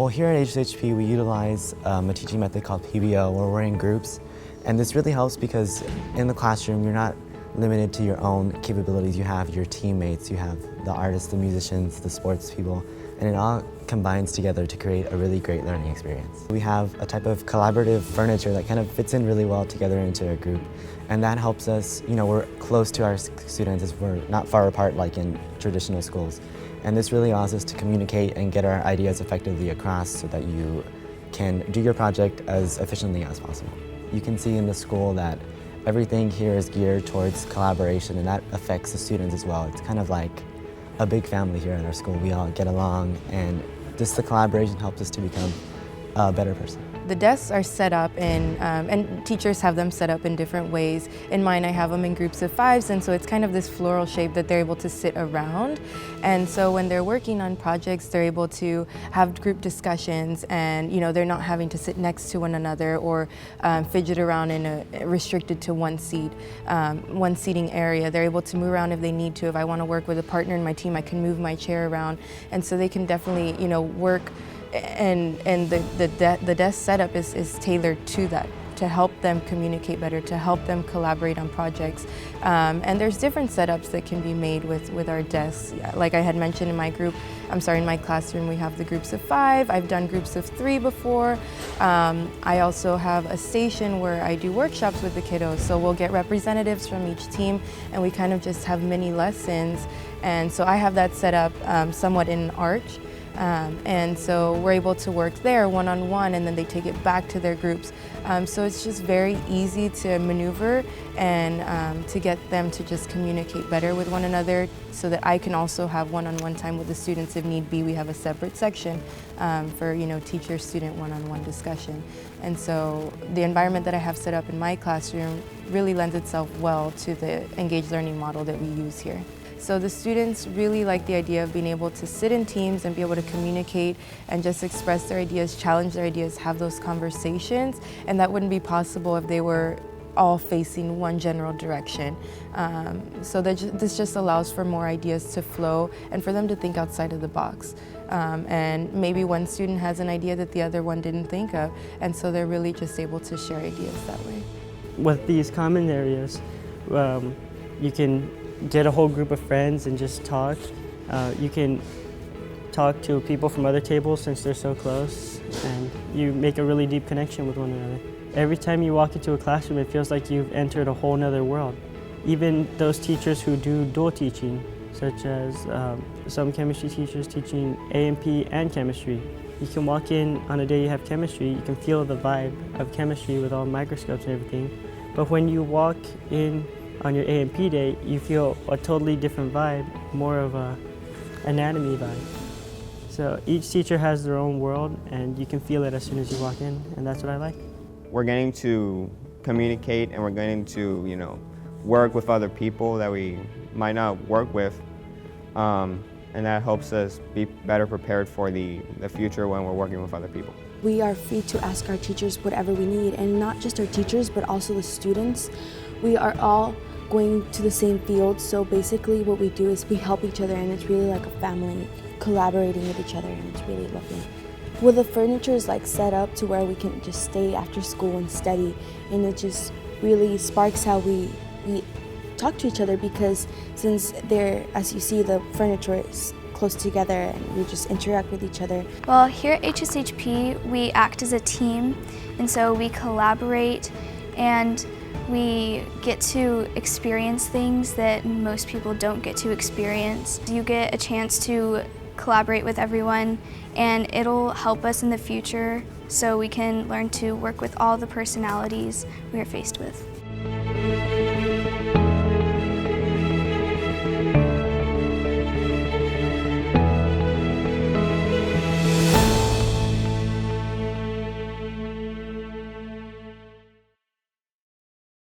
Well, here at HSHP we utilize a teaching method called PBO, where we're in groups. And this really helps because in the classroom you're not limited to your own capabilities. You have your teammates, you have the artists, the musicians, the sports people, and it all combines together to create a really great learning experience. We have a type of collaborative furniture that kind of fits in really well together into a group, and that helps us, we're close to our students as we're not far apart like in traditional schools. And this really allows us to communicate and get our ideas effectively across so that you can do your project as efficiently as possible. You can see in the school that everything here is geared towards collaboration, and that affects the students as well. It's kind of like a big family here at our school. We all get along, and just the collaboration helps us to become a better person. The desks are set up and teachers have them set up in different ways. In mine, I have them in groups of 5s, and so it's kind of this floral shape that they're able to sit around. And so when they're working on projects, they're able to have group discussions, and they're not having to sit next to one another or fidget around in restricted to one seat, one seating area. They're able to move around if they need to. If I want to work with a partner in my team, I can move my chair around, and so they can definitely work. And the desk setup is tailored to that, to help them communicate better, to help them collaborate on projects. And there's different setups that can be made with our desks. Like I had mentioned in my classroom, we have the groups of 5. I've done groups of 3 before. I also have a station where I do workshops with the kiddos. So we'll get representatives from each team, and we kind of just have mini lessons. And so I have that set up somewhat in an arch. And so we're able to work there one-on-one, and then they take it back to their groups. So it's just very easy to maneuver and to get them to just communicate better with one another, so that I can also have one-on-one time with the students if need be. We have a separate section for teacher-student one-on-one discussion. And so the environment that I have set up in my classroom really lends itself well to the engaged learning model that we use here. So the students really like the idea of being able to sit in teams and be able to communicate and just express their ideas, challenge their ideas, have those conversations, and that wouldn't be possible if they were all facing one general direction. So this just allows for more ideas to flow and for them to think outside of the box. And maybe one student has an idea that the other one didn't think of, and so they're really just able to share ideas that way. With these common areas, you can get a whole group of friends and just talk. You can talk to people from other tables since they're so close, and you make a really deep connection with one another. Every time you walk into a classroom, it feels like you've entered a whole nother world. Even those teachers who do dual teaching, such as some chemistry teachers teaching A&P and chemistry. You can walk in on a day you have chemistry, you can feel the vibe of chemistry with all microscopes and everything. But when you walk in on your A&P day, you feel a totally different vibe, more of a anatomy vibe. So each teacher has their own world, and you can feel it as soon as you walk in, and that's what I like. We're getting to communicate, and we're getting to, work with other people that we might not work with, and that helps us be better prepared for the future when we're working with other people. We are free to ask our teachers whatever we need, and not just our teachers, but also the students. We are all going to the same field, so basically what we do is we help each other, and it's really like a family collaborating with each other, and it's really lovely. Well, the furniture is set up to where we can just stay after school and study, and it just really sparks how we talk to each other, because since as you see, the furniture is close together and we just interact with each other. Well, here at HSHP, we act as a team, and so we collaborate and we get to experience things that most people don't get to experience. You get a chance to collaborate with everyone, and it'll help us in the future so we can learn to work with all the personalities we are faced with.